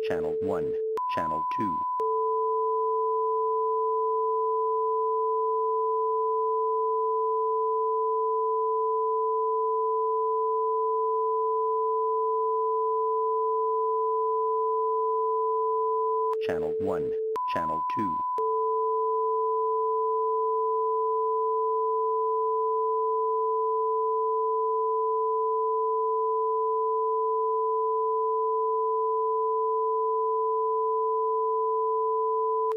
Channel 1, Channel 2, Channel 1, Channel 2,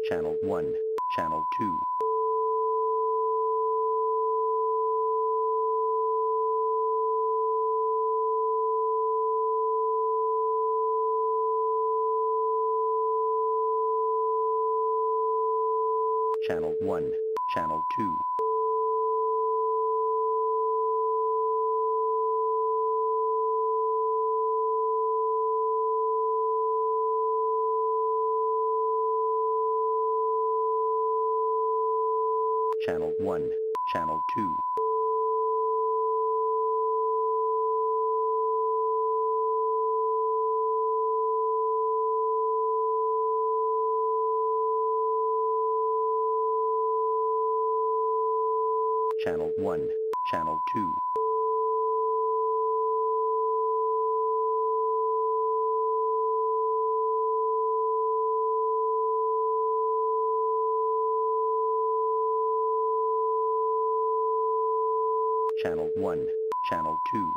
Channel 1, Channel 2, Channel 1, Channel 2, Channel 1, Channel 2, Channel 1, Channel 2, Channel 1, Channel 2.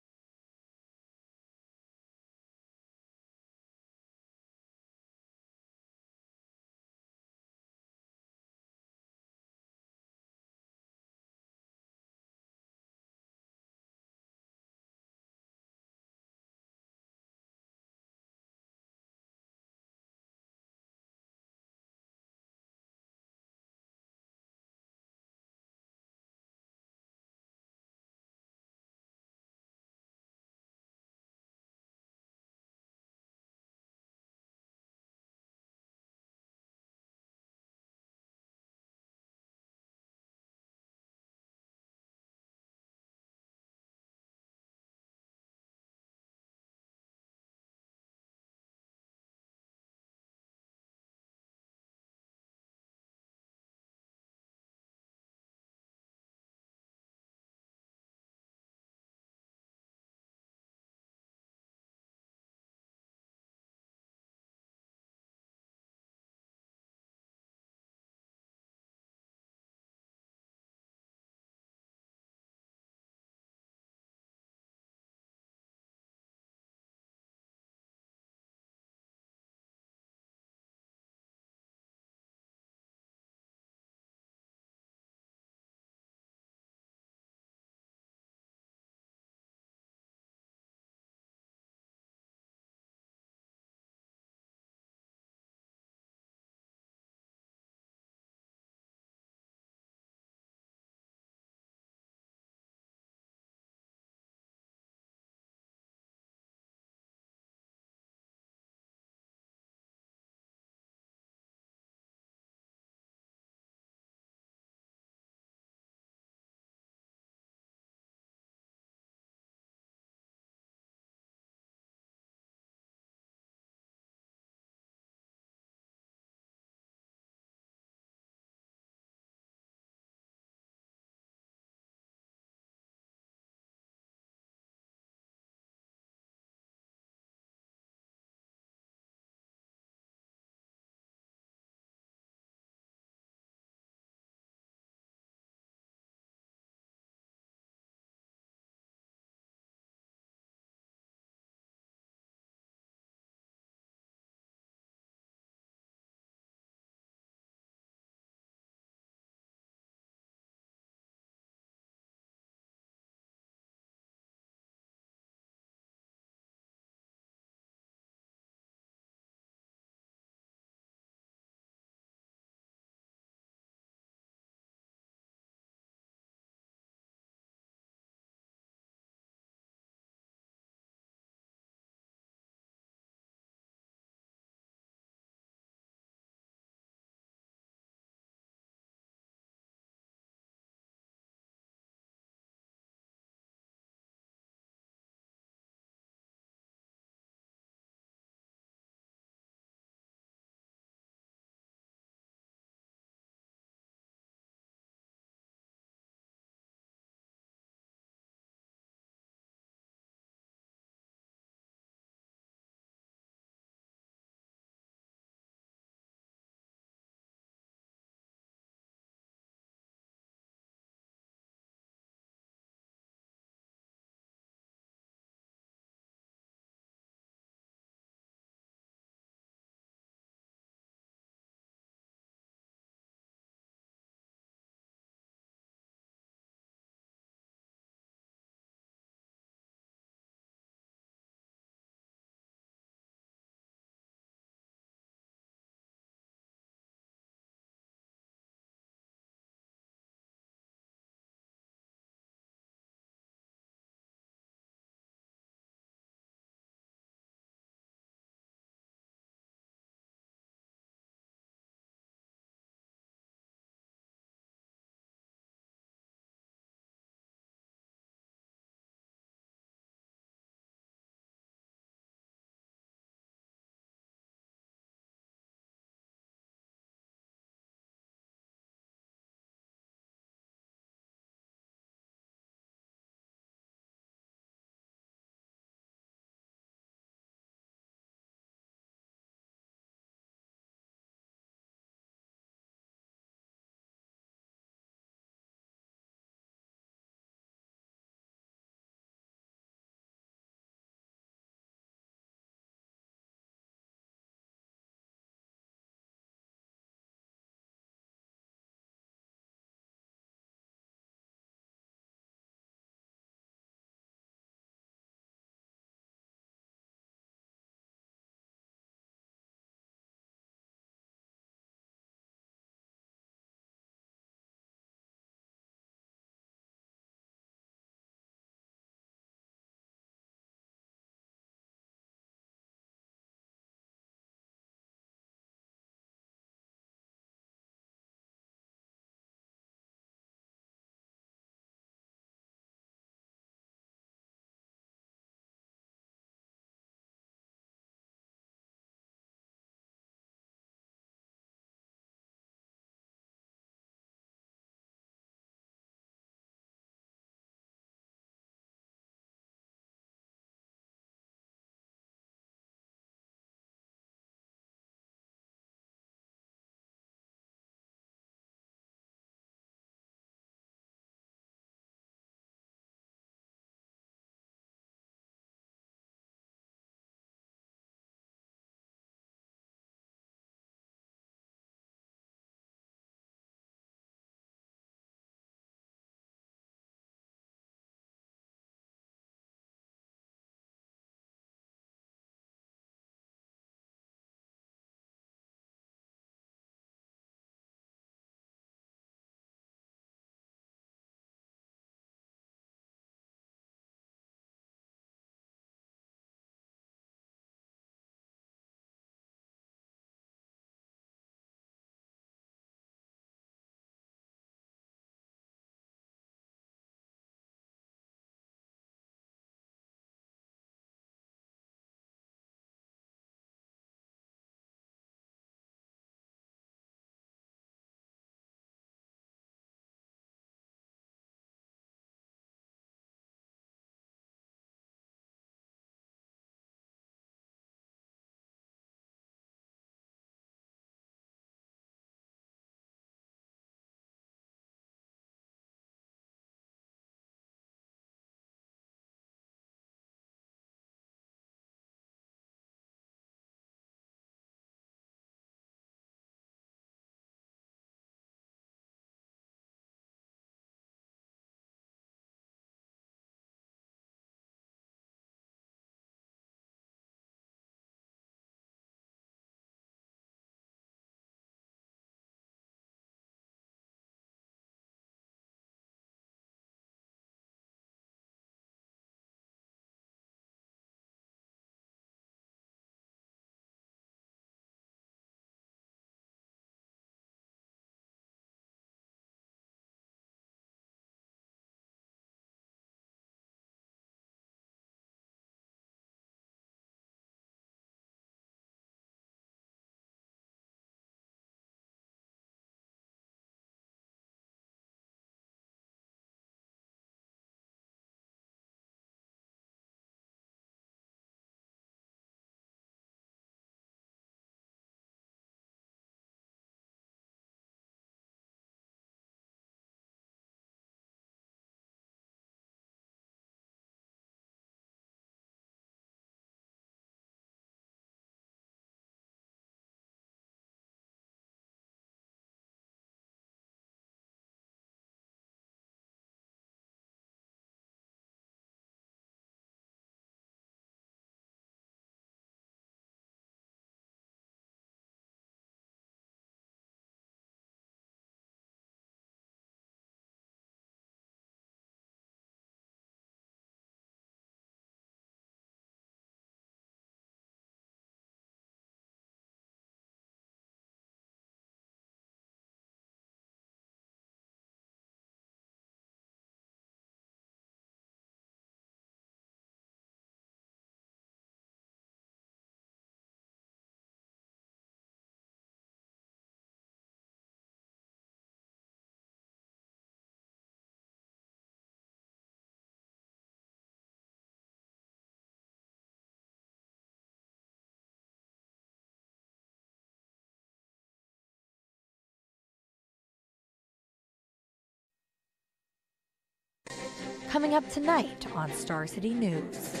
coming up tonight on Star City News.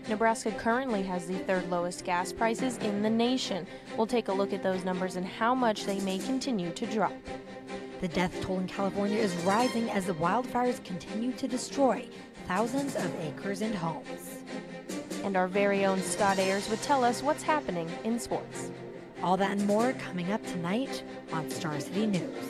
Nebraska currently has the third lowest gas prices in the nation. We'll take a look at those numbers and how much they may continue to drop. The death toll in California is rising as the wildfires continue to destroy thousands of acres and homes. And our very own Scott Ayers would tell us what's happening in sports. All that and more coming up tonight on Star City News.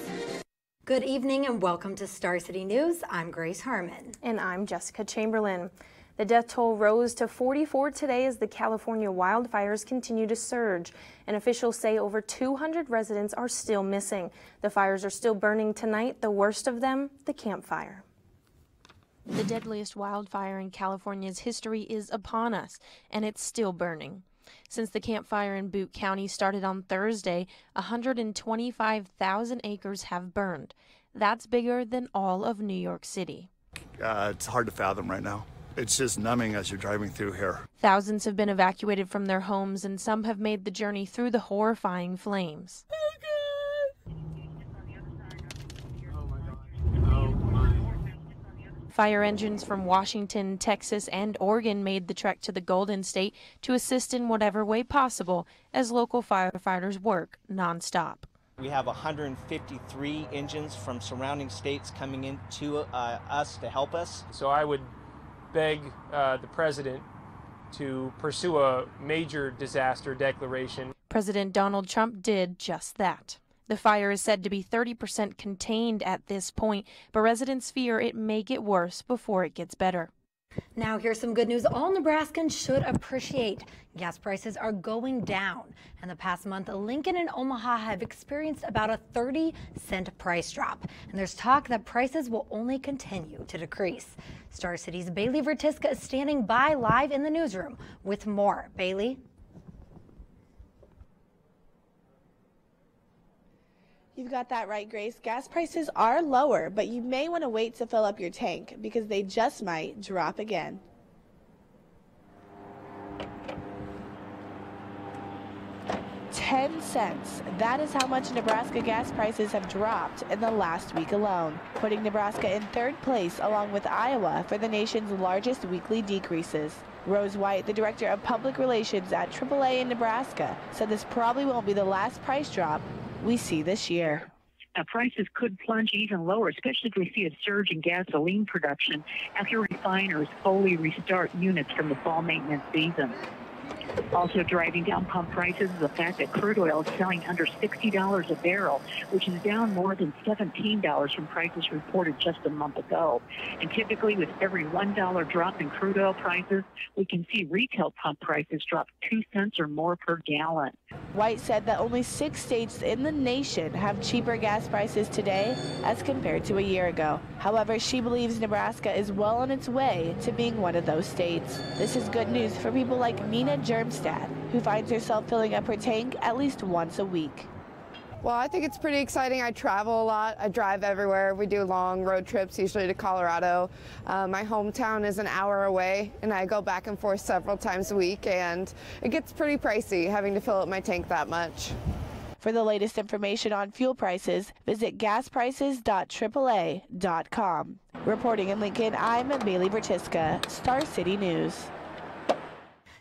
Good evening and welcome to Star City News. I'm Grace Harmon. And I'm Jessica Chamberlain. The death toll rose to 44 today as the California wildfires continue to surge. And officials say over 200 residents are still missing. The fires are still burning tonight, the worst of them, the Camp Fire. The deadliest wildfire in California's history is upon us, and it's still burning. Since the Camp Fire in Butte County started on Thursday, 125,000 acres have burned. That's bigger than all of New York City. It's hard to fathom right now. It's just numbing as you're driving through here. Thousands have been evacuated from their homes, and some have made the journey through the horrifying flames. Fire engines from Washington, Texas, and Oregon made the trek to the Golden State to assist in whatever way possible as local firefighters work nonstop. We have 153 engines from surrounding states coming into us to help us. So I would beg the president to pursue a major disaster declaration. President Donald Trump did just that. The fire is said to be 30% contained at this point, but residents fear it may get worse before it gets better. Now here's some good news all Nebraskans should appreciate. Gas prices are going down. In the past month, Lincoln and Omaha have experienced about a 30-cent price drop. And there's talk that prices will only continue to decrease. Star City's Bailey Vertiska is standing by live in the newsroom with more. Bailey? You've got that right, Grace. Gas prices are lower, but you may want to wait to fill up your tank because they just might drop again. $0.10. That is how much Nebraska gas prices have dropped in the last week alone, putting Nebraska in third place along with Iowa for the nation's largest weekly decreases. Rose White, the director of public relations at AAA in Nebraska, said this probably won't be the last price drop we see this year. Prices could plunge even lower, especially if we see a surge in gasoline production after refiners fully restart units from the fall maintenance season. Also driving down pump prices is the fact that crude oil is selling under $60 a barrel, which is down more than $17 from prices reported just a month ago. And typically with every $1 drop in crude oil prices, we can see retail pump prices drop 2 cents or more per gallon. White said that only 6 states in the nation have cheaper gas prices today as compared to a year ago. However, she believes Nebraska is well on its way to being one of those states. This is good news for people like Nina Germstad, who finds herself filling up her tank at least once a week. Well, I think it's pretty exciting. I travel a lot. I drive everywhere. We do long road trips, usually to Colorado. My hometown is an hour away, and I go back and forth several times a week, and it gets pretty pricey having to fill up my tank that much. For the latest information on fuel prices, visit gasprices.aaa.com. Reporting in Lincoln, I'm Bailey Vertiska, Star City News.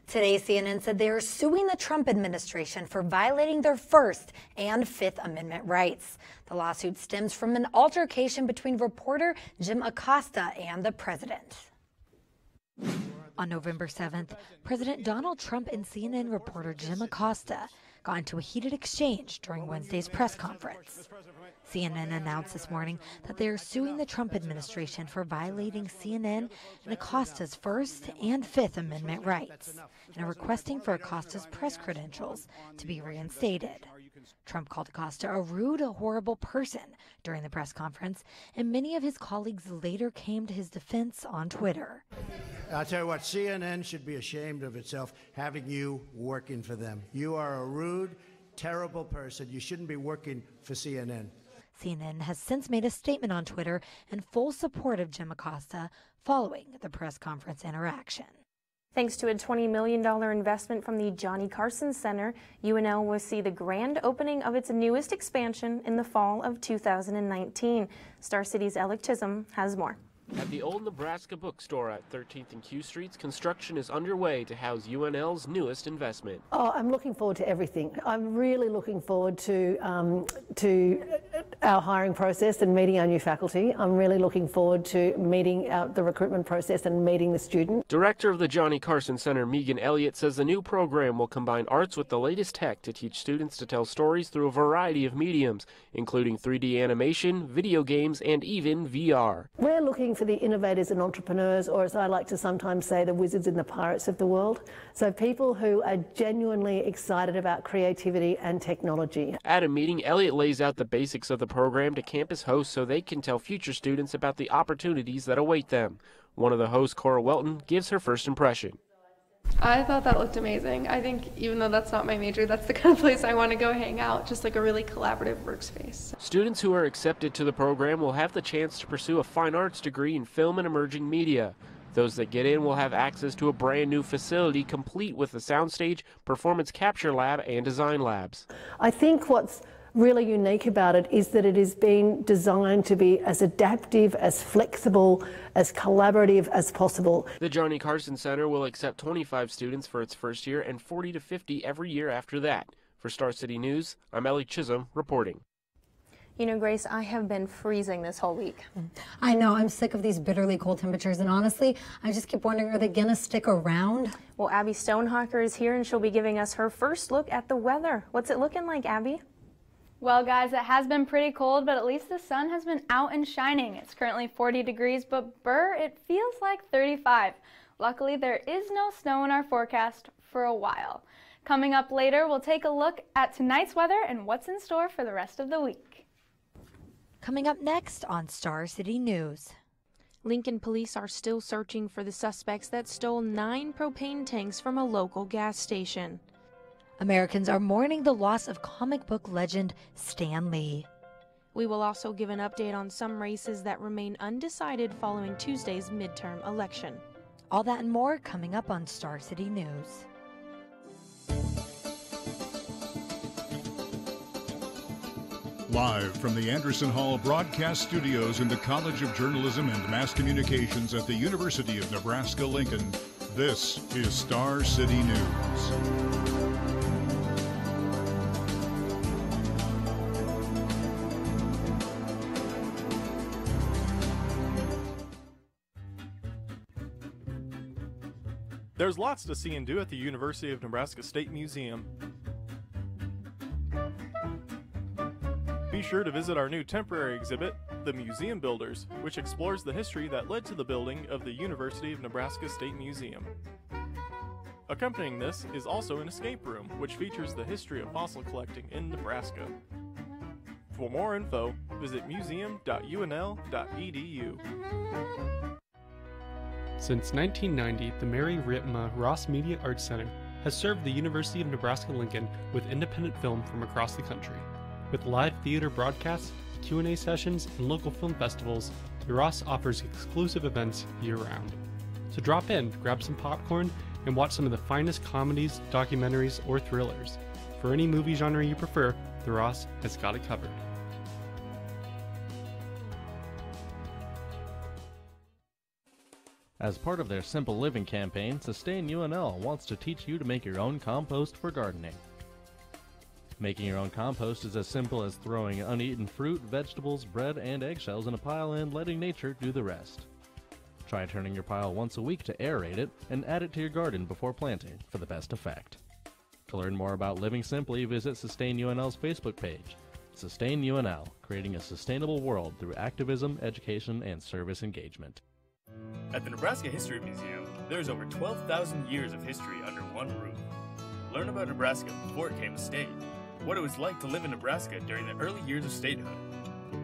Today, CNN said they are suing the Trump administration for violating their First and Fifth Amendment rights. The lawsuit stems from an altercation between reporter Jim Acosta and the president. On November 7th, President Donald Trump and CNN reporter Jim Acosta got into a heated exchange during Wednesday's press conference. CNN announced this morning that they are suing the Trump administration for violating CNN and Acosta's First and Fifth Amendment rights and are requesting for Acosta's press credentials to be reinstated. Trump called Acosta a rude, horrible person during the press conference, and many of his colleagues later came to his defense on Twitter. I'll tell you what, CNN should be ashamed of itself having you working for them. You are a rude, terrible person. You shouldn't be working for CNN. CNN has since made a statement on Twitter in full support of Jim Acosta following the press conference interaction. Thanks to a $20 million investment from the Johnny Carson Center, UNL will see the grand opening of its newest expansion in the fall of 2019. Star City's Alec Chisholm has more. At the Old Nebraska Bookstore at 13th and Q Streets, construction is underway to house UNL's newest investment. Oh, I'm looking forward to everything. I'm really looking forward to our hiring process and meeting our new faculty. I'm really looking forward to meeting the recruitment process and meeting the student. Director of the Johnny Carson Center, Megan Elliott, says the new program will combine arts with the latest tech to teach students to tell stories through a variety of mediums, including 3D animation, video games, and even VR. We're looking for the innovators and entrepreneurs, or as I like to sometimes say, the wizards and the pirates of the world. So people who are genuinely excited about creativity and technology. At a meeting, Elliott lays out the basics of the program to campus hosts so they can tell future students about the opportunities that await them. One of the hosts, Cora Welton, gives her first impression. I thought that looked amazing. I think even though that's not my major, that's the kind of place I want to go hang out, just like a really collaborative workspace. Students who are accepted to the program will have the chance to pursue a fine arts degree in film and emerging media. Those that get in will have access to a brand new facility complete with a soundstage, performance capture lab, and design labs. I think what's really unique about it is that it is being designed to be as adaptive, as flexible, as collaborative as possible. The Johnny Carson Center will accept 25 students for its first year and 40 to 50 every year after that. For Star City News, I'm Ellie Chisholm reporting. You know, Grace, I have been freezing this whole week. I know, I'm sick of these bitterly cold temperatures, and honestly, I just keep wondering, are they gonna stick around? Well, Abby Stonehocker is here and she'll be giving us her first look at the weather. What's it looking like, Abby? Well, guys, it has been pretty cold, but at least the sun has been out and shining. It's currently 40 degrees, but it feels like 35. Luckily, there is no snow in our forecast for a while. Coming up later, we'll take a look at tonight's weather and what's in store for the rest of the week. Coming up next on Star City News. Lincoln police are still searching for the suspects that stole 9 propane tanks from a local gas station. Americans are mourning the loss of comic book legend Stan Lee. We will also give an update on some races that remain undecided following Tuesday's midterm election. All that and more coming up on Star City News. Live from the Anderson Hall Broadcast Studios in the College of Journalism and Mass Communications at the University of Nebraska-Lincoln, this is Star City News. There's lots to see and do at the University of Nebraska State Museum. Be sure to visit our new temporary exhibit, The Museum Builders, which explores the history that led to the building of the University of Nebraska State Museum. Accompanying this is also an escape room, which features the history of fossil collecting in Nebraska. For more info, visit museum.unl.edu. Since 1990, the Mary Ritma Ross Media Arts Center has served the University of Nebraska-Lincoln with independent film from across the country. With live theater broadcasts, Q&A sessions, and local film festivals, the Ross offers exclusive events year-round. So drop in, grab some popcorn, and watch some of the finest comedies, documentaries, or thrillers. For any movie genre you prefer, the Ross has got it covered. As part of their Simple Living campaign, Sustain UNL wants to teach you to make your own compost for gardening. Making your own compost is as simple as throwing uneaten fruit, vegetables, bread, and eggshells in a pile and letting nature do the rest. Try turning your pile once a week to aerate it and add it to your garden before planting for the best effect. To learn more about living simply, visit Sustain UNL's Facebook page. Sustain UNL, creating a sustainable world through activism, education, and service engagement. At the Nebraska History Museum, there's over 12,000 years of history under one roof. Learn about Nebraska before it became a state, what it was like to live in Nebraska during the early years of statehood,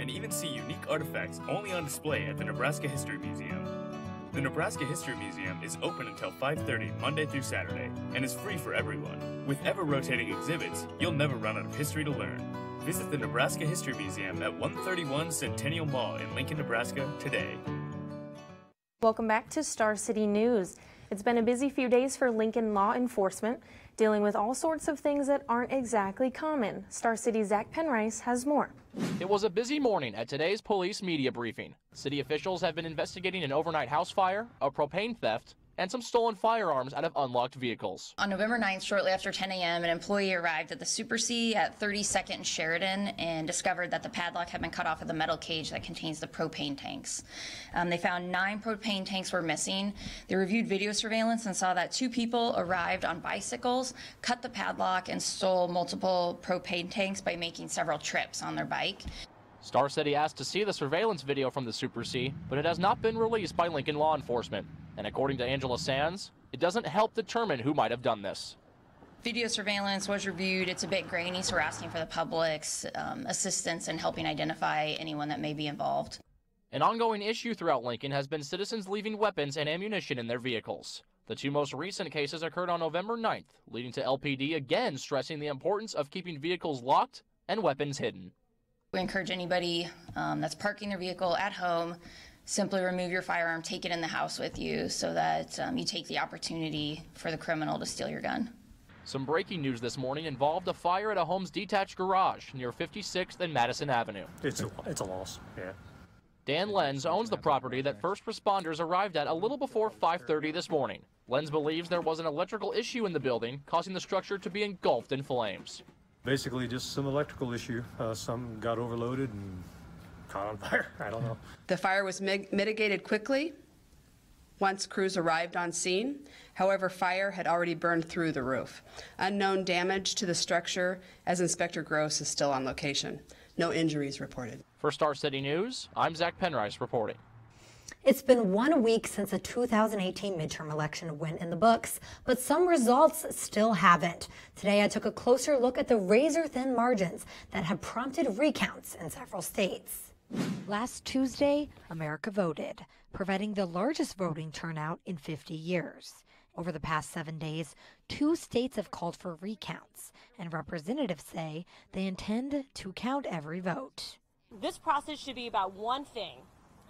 and even see unique artifacts only on display at the Nebraska History Museum. The Nebraska History Museum is open until 5:30 Monday through Saturday and is free for everyone. With ever-rotating exhibits, you'll never run out of history to learn. Visit the Nebraska History Museum at 131 Centennial Mall in Lincoln, Nebraska today. Welcome back to Star City News. It's been a busy few days for Lincoln law enforcement, dealing with all sorts of things that aren't exactly common. Star City's Zach Penrice has more. It was a busy morning at today's police media briefing. City officials have been investigating an overnight house fire, a propane theft, and some stolen firearms out of unlocked vehicles. On November 9th, shortly after 10 a.m., an employee arrived at the Super C at 32nd and Sheridan and discovered that the padlock had been cut off of the metal cage that contains the propane tanks. They found 9 propane tanks were missing. They reviewed video surveillance and saw that 2 people arrived on bicycles, cut the padlock, and stole multiple propane tanks by making several trips on their bike. Star City asked to see the surveillance video from the Super C, but it has not been released by Lincoln law enforcement. And according to Angela Sands, it doesn't help determine who might have done this. Video surveillance was reviewed. It's a bit grainy, so we're asking for the public's assistance in helping identify anyone that may be involved. An ongoing issue throughout Lincoln has been citizens leaving weapons and ammunition in their vehicles. The 2 most recent cases occurred on November 9th, leading to LPD again stressing the importance of keeping vehicles locked and weapons hidden. We encourage anybody that's parking their vehicle at home, simply remove your firearm, take it in the house with you so that you take the opportunity for the criminal to steal your gun. Some breaking news this morning involved a fire at a home's detached garage near 56th and Madison Avenue. It's a loss, yeah. Dan Lenz owns the property that first responders arrived at a little before 5:30 this morning. Lenz believes there was an electrical issue in the building, causing the structure to be engulfed in flames. Basically just some electrical issue. Some got overloaded and caught on fire. I don't know. The fire was mitigated quickly once crews arrived on scene. However, fire had already burned through the roof. Unknown damage to the structure as Inspector Gross is still on location. No injuries reported. For Star City News, I'm Zach Penrice reporting. It's been 1 week since the 2018 midterm election went in the books, but some results still haven't. Today, I took a closer look at the razor-thin margins that have prompted recounts in several states. Last Tuesday, America voted, providing the largest voting turnout in 50 years. Over the past 7 days, 2 states have called for recounts, and representatives say they intend to count every vote. This process should be about one thing,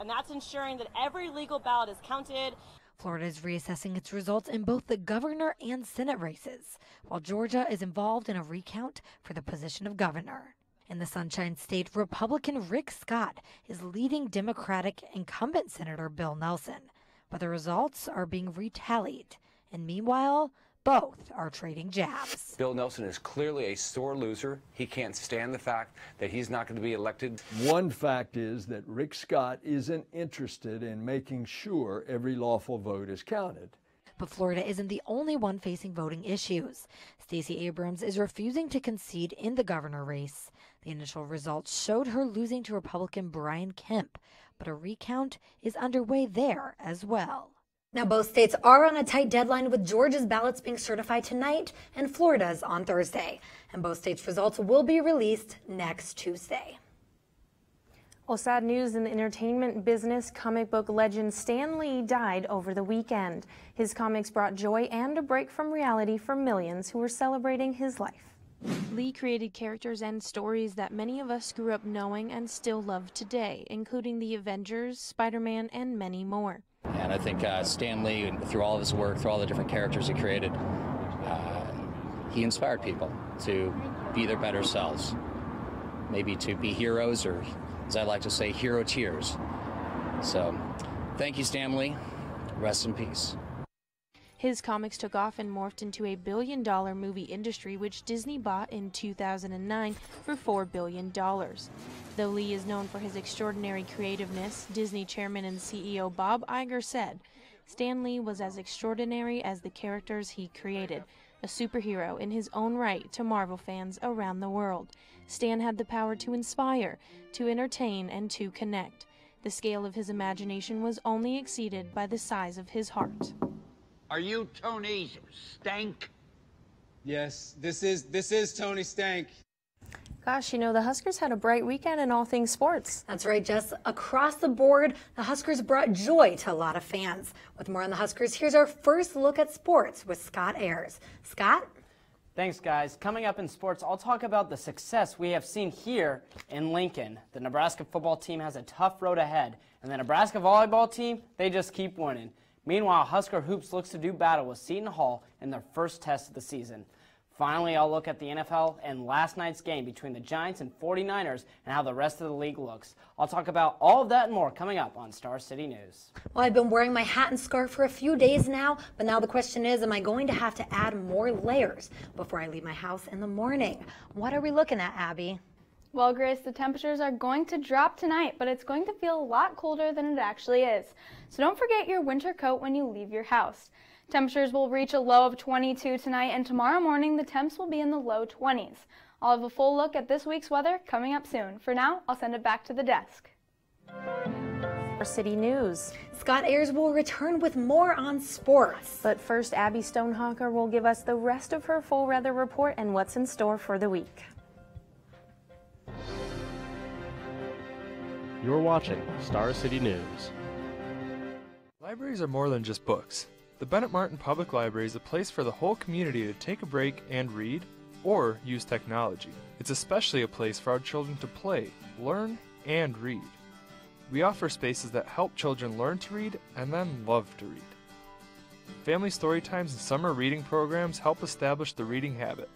and that's ensuring that every legal ballot is counted. Florida is reassessing its results in both the governor and Senate races, while Georgia is involved in a recount for the position of governor. In the Sunshine State, Republican Rick Scott is leading Democratic incumbent Senator Bill Nelson, but the results are being retallied. And meanwhile, both are trading jabs. Bill Nelson is clearly a sore loser. He can't stand the fact that he's not going to be elected. One fact is that Rick Scott isn't interested in making sure every lawful vote is counted. But Florida isn't the only one facing voting issues. Stacey Abrams is refusing to concede in the governor race. The initial results showed her losing to Republican Brian Kemp, but a recount is underway there as well. Now, both states are on a tight deadline, with Georgia's ballots being certified tonight and Florida's on Thursday. And both states' results will be released next Tuesday. Well, sad news in the entertainment business. Comic book legend Stan Lee died over the weekend. His comics brought joy and a break from reality for millions who were celebrating his life. Lee created characters and stories that many of us grew up knowing and still love today, including the Avengers, Spider-Man, and many more. And I think Stan Lee, through all of his work, through all the different characters he created, he inspired people to be their better selves. Maybe to be heroes, or as I like to say, hero tears. So, thank you, Stan Lee. Rest in peace. His comics took off and morphed into a billion-dollar movie industry, which Disney bought in 2009 for $4 billion. Though Lee is known for his extraordinary creativeness, Disney chairman and CEO Bob Iger said, Stan Lee was as extraordinary as the characters he created, a superhero in his own right to Marvel fans around the world. Stan had the power to inspire, to entertain, and to connect. The scale of his imagination was only exceeded by the size of his heart. Are you Tony Stank? Yes, this is Tony Stank. Gosh, you know, the Huskers had a bright weekend in all things sports. That's right, Jess. Across the board, the Huskers brought joy to a lot of fans. With more on the Huskers, here's our first look at sports with Scott Ayers. Scott? Thanks, guys. Coming up in sports, I'll talk about the success we have seen here in Lincoln. The Nebraska football team has a tough road ahead, and the Nebraska volleyball team, they just keep winning. Meanwhile, Husker Hoops looks to do battle with Seton Hall in their first test of the season. Finally, I'll look at the NFL and last night's game between the Giants and 49ers and how the rest of the league looks. I'll talk about all of that and more coming up on Star City News. Well, I've been wearing my hat and scarf for a few days now, but now the question is, am I going to have to add more layers before I leave my house in the morning? What are we looking at, Abby? Well, Grace, the temperatures are going to drop tonight, but it's going to feel a lot colder than it actually is. So don't forget your winter coat when you leave your house. Temperatures will reach a low of 22 tonight, and tomorrow morning the temps will be in the low 20s. I'll have a full look at this week's weather coming up soon. For now, I'll send it back to the desk. Star City News. Scott Ayers will return with more on sports. But first, Abby Stonehawker will give us the rest of her full weather report and what's in store for the week. You're watching Star City News. Libraries are more than just books. The Bennett Martin Public Library is a place for the whole community to take a break and read, or use technology. It's especially a place for our children to play, learn, and read. We offer spaces that help children learn to read and then love to read. Family story times and summer reading programs help establish the reading habit.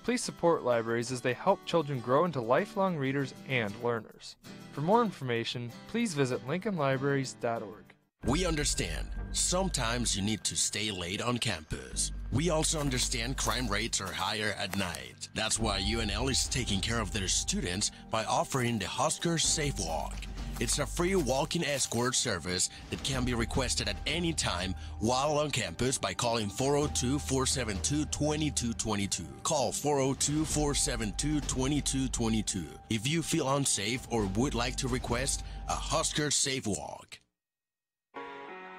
Please support libraries as they help children grow into lifelong readers and learners. For more information, please visit lincolnlibraries.org. We understand. Sometimes you need to stay late on campus. We also understand crime rates are higher at night. That's why UNL is taking care of their students by offering the Husker Safe Walk. It's a free walk-in escort service that can be requested at any time while on campus by calling 402-472-2222. Call 402-472-2222 if you feel unsafe or would like to request a Husker Safe Walk.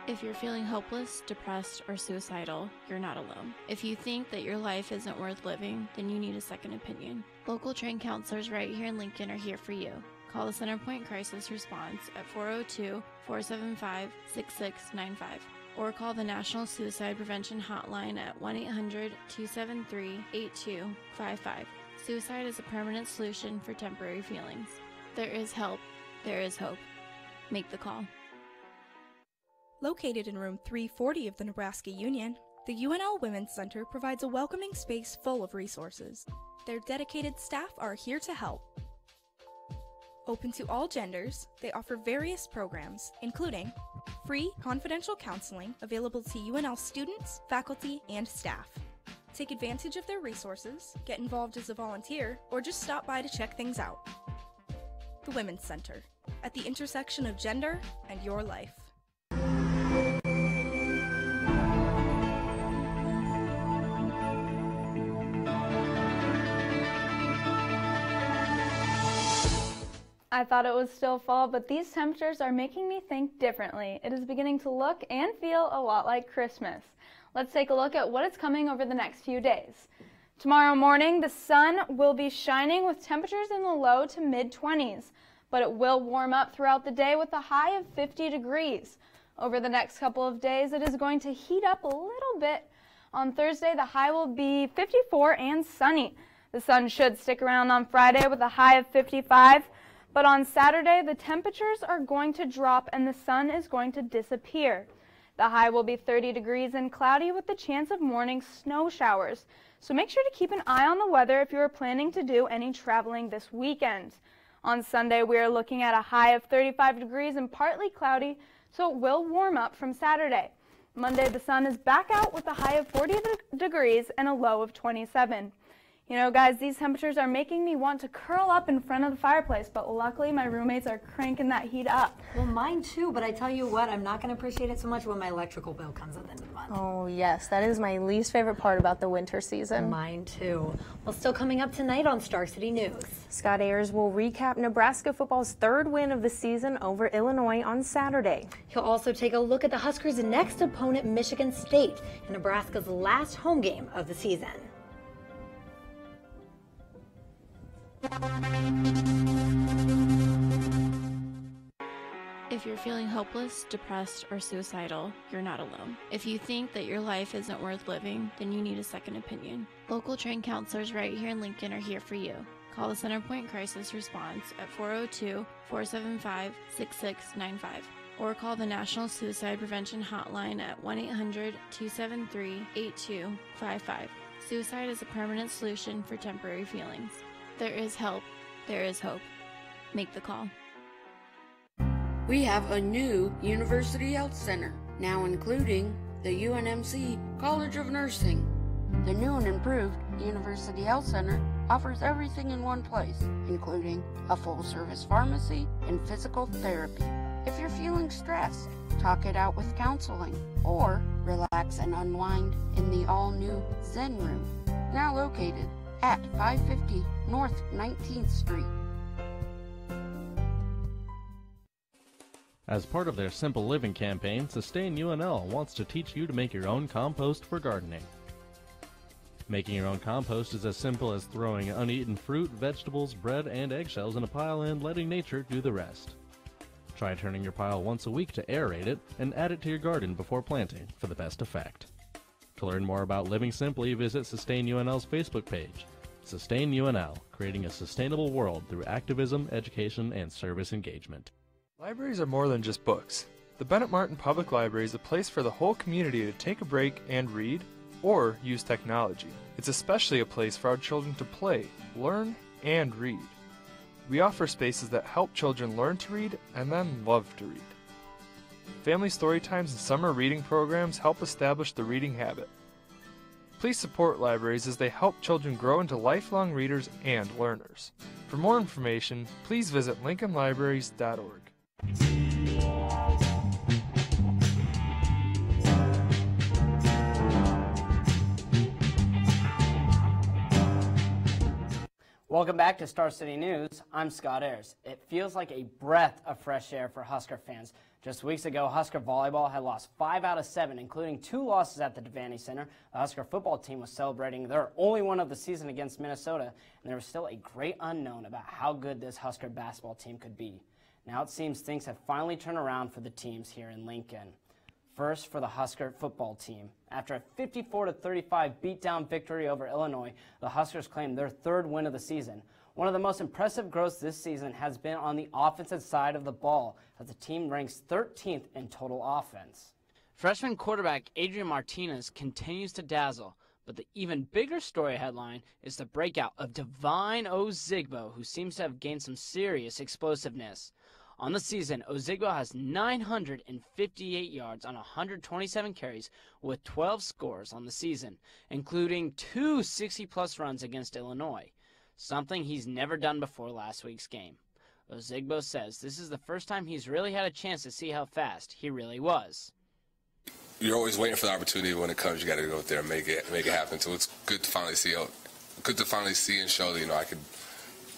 If you're feeling hopeless, depressed, or suicidal, you're not alone. If you think that your life isn't worth living, then you need a second opinion. Local trained counselors right here in Lincoln are here for you. Call the Centerpoint Crisis Response at 402-475-6695 or call the National Suicide Prevention Hotline at 1-800-273-8255. Suicide is a permanent solution for temporary feelings. There is help. There is hope. Make the call. Located in room 340 of the Nebraska Union, the UNL Women's Center provides a welcoming space full of resources. Their dedicated staff are here to help. Open to all genders, they offer various programs, including free confidential counseling available to UNL students, faculty, and staff. Take advantage of their resources, get involved as a volunteer, or just stop by to check things out. The Women's Center, at the intersection of gender and your life. I thought it was still fall, but these temperatures are making me think differently. It is beginning to look and feel a lot like Christmas. Let's take a look at what is coming over the next few days. Tomorrow morning, the sun will be shining with temperatures in the low to mid-20s, but it will warm up throughout the day with a high of 50 degrees. Over the next couple of days, it is going to heat up a little bit. On Thursday, the high will be 54 and sunny. The sun should stick around on Friday with a high of 55. But on Saturday, the temperatures are going to drop and the sun is going to disappear. The high will be 30 degrees and cloudy with the chance of morning snow showers. So make sure to keep an eye on the weather if you are planning to do any traveling this weekend. On Sunday, we are looking at a high of 35 degrees and partly cloudy, so it will warm up from Saturday. Monday, the sun is back out with a high of 40 degrees and a low of 27. You know, guys, these temperatures are making me want to curl up in front of the fireplace, but luckily my roommates are cranking that heat up. Well, mine too, but I tell you what, I'm not going to appreciate it so much when my electrical bill comes at the end of the month. Oh, yes, that is my least favorite part about the winter season. Mine too. Well, still coming up tonight on Star City News. Scott Ayers will recap Nebraska football's third win of the season over Illinois on Saturday. He'll also take a look at the Huskers' next opponent, Michigan State, in Nebraska's last home game of the season. If you're feeling hopeless, depressed, or suicidal, you're not alone. If you think that your life isn't worth living, then you need a second opinion. Local trained counselors right here in Lincoln are here for you. Call the Centerpoint Crisis Response at 402-475-6695 or call the National Suicide Prevention Hotline at 1-800-273-8255. Suicide is a permanent solution for temporary feelings. There is help. There is hope. Make the call. We have a new University Health Center, now including the UNMC College of Nursing. The new and improved University Health Center offers everything in one place, including a full-service pharmacy and physical therapy. If you're feeling stressed, talk it out with counseling, or relax and unwind in the all-new Zen Room, now located at 550 North 19th Street. As part of their Simple Living campaign, Sustain UNL wants to teach you to make your own compost for gardening. Making your own compost is as simple as throwing uneaten fruit, vegetables, bread, and eggshells in a pile and letting nature do the rest. Try turning your pile once a week to aerate it and add it to your garden before planting for the best effect. To learn more about living simply, visit Sustain UNL's Facebook page. Sustain UNL, creating a sustainable world through activism, education, and service engagement. Libraries are more than just books. The Bennett Martin Public Library is a place for the whole community to take a break and read, or use technology. It's especially a place for our children to play, learn, and read. We offer spaces that help children learn to read and then love to read. Family story times and summer reading programs help establish the reading habit. Please support libraries as they help children grow into lifelong readers and learners. For more information, please visit lincolnlibraries.org. Welcome back to Star City News. I'm Scott Ayers. It feels like a breath of fresh air for Husker fans. Just weeks ago, Husker volleyball had lost 5 out of 7, including 2 losses at the Devaney Center. The Husker football team was celebrating their only win of the season against Minnesota, and there was still a great unknown about how good this Husker basketball team could be. Now it seems things have finally turned around for the teams here in Lincoln. First, for the Husker football team. After a 54-35 beatdown victory over Illinois, the Huskers claimed their 3rd win of the season. One of the most impressive growths this season has been on the offensive side of the ball, as the team ranks 13th in total offense. Freshman quarterback Adrian Martinez continues to dazzle, but the even bigger story headline is the breakout of Divine Ozigbo, who seems to have gained some serious explosiveness. On the season, Ozigbo has 958 yards on 127 carries with 12 scores on the season, including 2 60-plus runs against Illinois, something he's never done before last week's game. Ozigbo says this is the first time he's really had a chance to see how fast he really was. You're always waiting for the opportunity. When it comes, you got to go out there and make it happen. So it's good to finally see and show that I could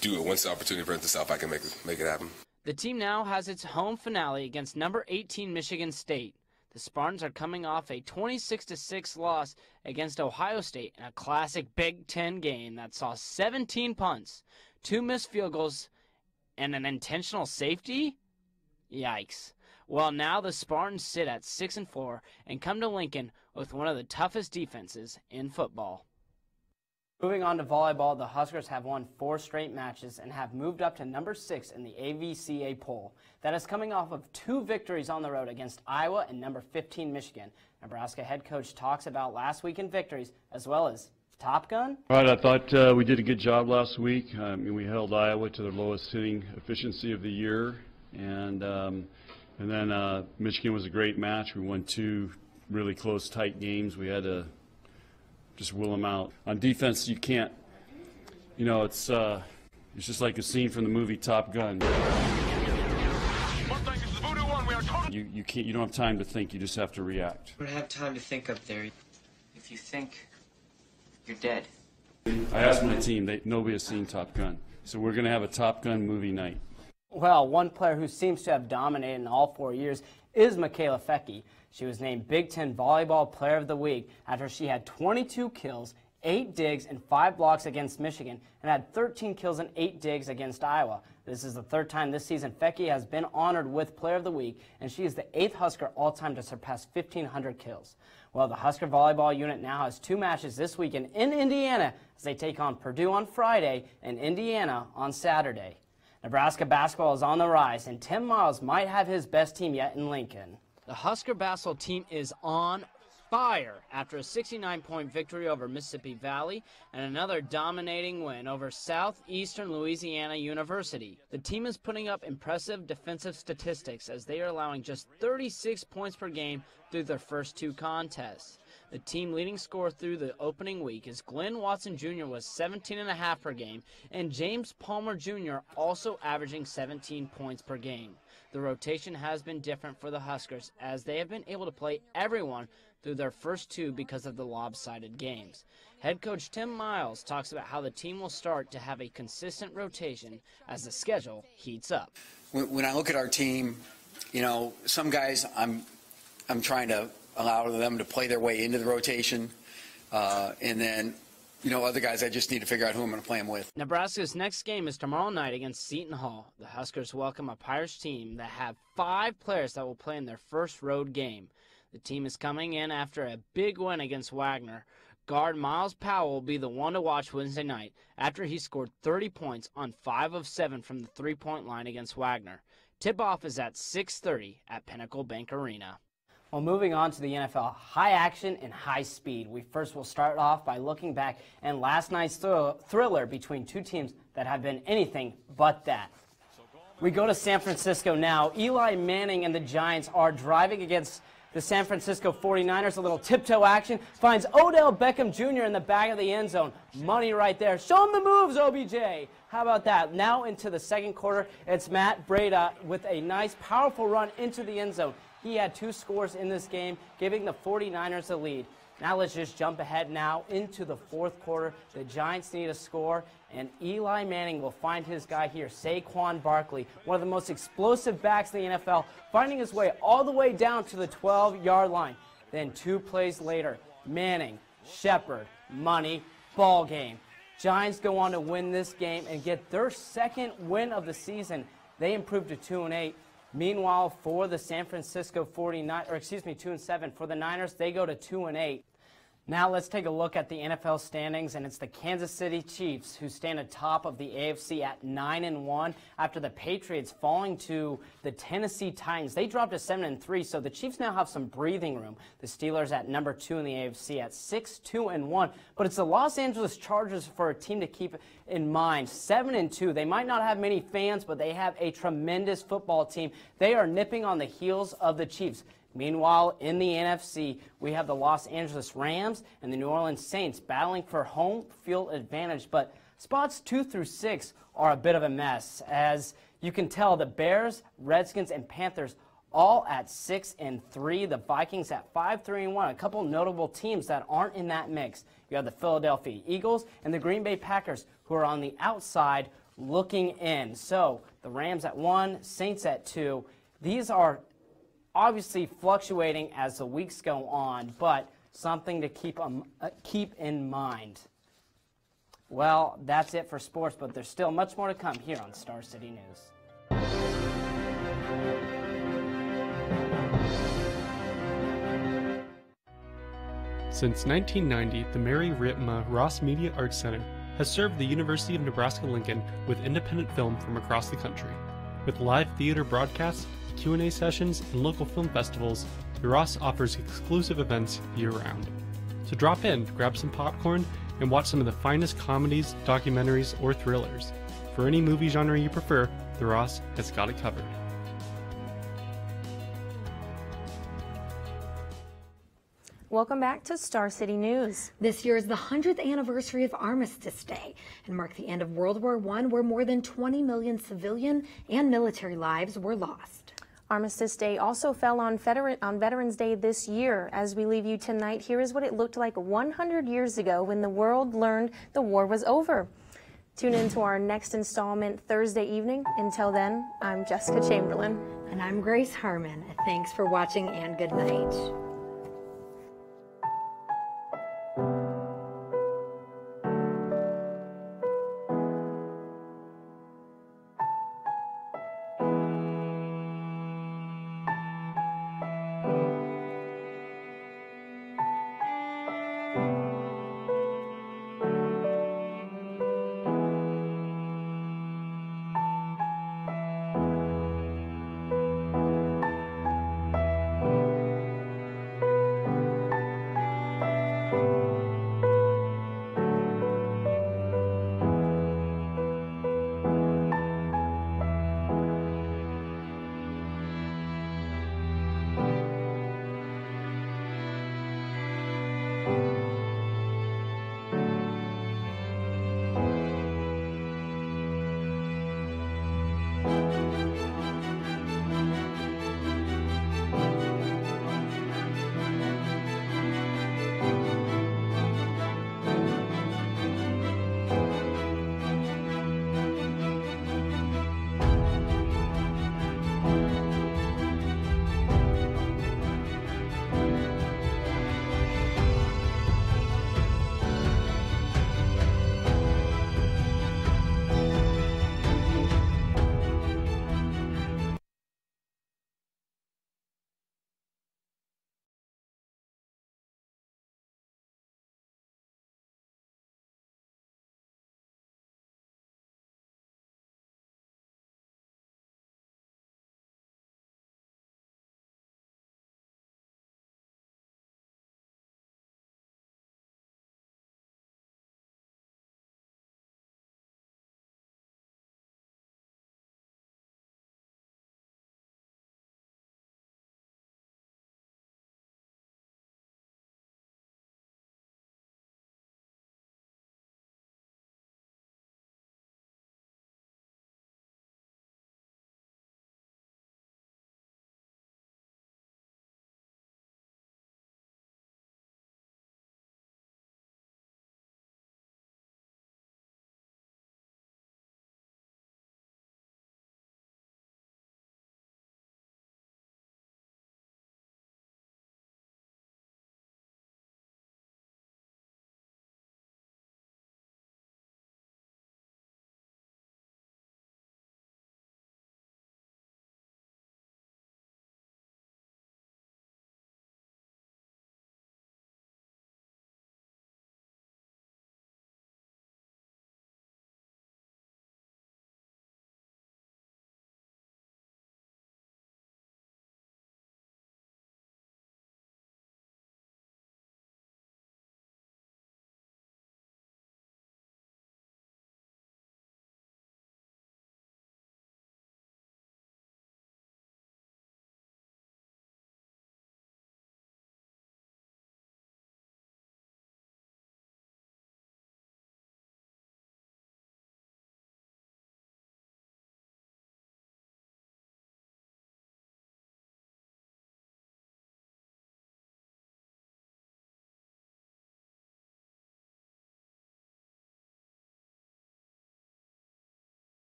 do it. Once the opportunity presents itself, I can make it happen. The team now has its home finale against number 18 Michigan State. The Spartans are coming off a 26-6 loss against Ohio State in a classic Big Ten game that saw 17 punts, 2 missed field goals, and an intentional safety? Yikes. Well, now the Spartans sit at 6-4 and come to Lincoln with one of the toughest defenses in football. Moving on to volleyball, the Huskers have won 4 straight matches and have moved up to number 6 in the AVCA poll. That is coming off of 2 victories on the road against Iowa and number 15 Michigan. Nebraska head coach talks about last weekend victories as well as Top Gun. All right, I thought we did a good job last week. We held Iowa to their lowest hitting efficiency of the year, and then Michigan was a great match. We won 2 really close, tight games. We had to just will them out. On defense, you can't, it's just like a scene from the movie Top Gun. You don't have time to think, you just have to react. You don't have time to think up there. If you think, you're dead. I asked my team, nobody has seen Top Gun, so we're going to have a Top Gun movie night. Well, one player who seems to have dominated in all 4 years is Michaela Fecke. She was named Big Ten Volleyball Player of the Week after she had 22 kills, 8 digs, and 5 blocks against Michigan, and had 13 kills and 8 digs against Iowa. This is the 3rd time this season Fecke has been honored with Player of the Week, and she is the 8th Husker all-time to surpass 1,500 kills. Well, the Husker volleyball unit now has 2 matches this weekend in Indiana as they take on Purdue on Friday and Indiana on Saturday. Nebraska basketball is on the rise, and Tim Miles might have his best team yet in Lincoln. The Husker basketball team is on fire after a 69-point victory over Mississippi Valley and another dominating win over Southeastern Louisiana University. The team is putting up impressive defensive statistics as they are allowing just 36 points per game through their first 2 contests. The team leading scorer through the opening week is Glenn Watson Jr. with 17.5 per game, and James Palmer Jr. also averaging 17 points per game. The rotation has been different for the Huskers as they have been able to play everyone through their first 2 because of the lopsided games. Head coach Tim Miles talks about how the team will start to have a consistent rotation as the schedule heats up. When I look at our team, you know, some guys I'm trying to allow them to play their way into the rotation, and then, you know, other guys I just need to figure out who I'm going to play them with. Nebraska's next game is tomorrow night against Seton Hall. The Huskers welcome a Pirates team that have 5 players that will play in their first road game. The team is coming in after a big win against Wagner. Guard Miles Powell will be the one to watch Wednesday night after he scored 30 points on 5 of 7 from the three-point line against Wagner. Tip-off is at 6:30 at Pinnacle Bank Arena. Well, moving on to the NFL, high action and high speed. We first will start off by looking back at last night's thriller between 2 teams that have been anything but that. We go to San Francisco now. Eli Manning and the Giants are driving against the San Francisco 49ers. A little tiptoe action. Finds Odell Beckham Jr. in the back of the end zone. Money right there. Show him the moves, OBJ. How about that? Now into the second quarter, it's Matt Breida with a nice, powerful run into the end zone. He had 2 scores in this game, giving the 49ers the lead. Now let's just jump ahead now into the fourth quarter. The Giants need a score, and Eli Manning will find his guy here, Saquon Barkley, one of the most explosive backs in the NFL, finding his way all the way down to the 12-yard line. Then 2 plays later, Manning, Shepard, money, ball game. Giants go on to win this game and get their second win of the season. They improved to 2-8. Meanwhile, for the San Francisco 2-7. For the Niners, they go to 2-8. Now let's take a look at the NFL standings, and it's the Kansas City Chiefs who stand atop of the AFC at 9-1 after the Patriots falling to the Tennessee Titans. They dropped to 7-3, so the Chiefs now have some breathing room. The Steelers at number 2 in the AFC at 6-2-1, but it's the Los Angeles Chargers for a team to keep in mind. 7-2. They might not have many fans, but they have a tremendous football team. They are nipping on the heels of the Chiefs. Meanwhile, in the NFC, we have the Los Angeles Rams and the New Orleans Saints battling for home field advantage, but spots 2 through 6 are a bit of a mess. As you can tell, the Bears, Redskins, and Panthers all at 6-3, the Vikings at 5-3-1. A couple notable teams that aren't in that mix. You have the Philadelphia Eagles and the Green Bay Packers, who are on the outside looking in. So the Rams at 1, Saints at 2. These are obviously fluctuating as the weeks go on, but something to keep in mind. Well, that's it for sports, but there's still much more to come here on Star City News. Since 1990, the Mary Ritma Ross Media Arts Center has served the University of Nebraska-Lincoln with independent film from across the country. With live theater broadcasts, Q&A sessions, and local film festivals, the Ross offers exclusive events year-round. So drop in, grab some popcorn, and watch some of the finest comedies, documentaries, or thrillers. For any movie genre you prefer, the Ross has got it covered. Welcome back to Star City News. This year is the 100th anniversary of Armistice Day and marked the end of World War I, where more than 20 million civilian and military lives were lost. Armistice Day also fell on Veterans Day this year. As we leave you tonight, here is what it looked like 100 years ago when the world learned the war was over. Tune in to our next installment Thursday evening. Until then, I'm Jessica Chamberlain. And I'm Grace Harmon. Thanks for watching and good night.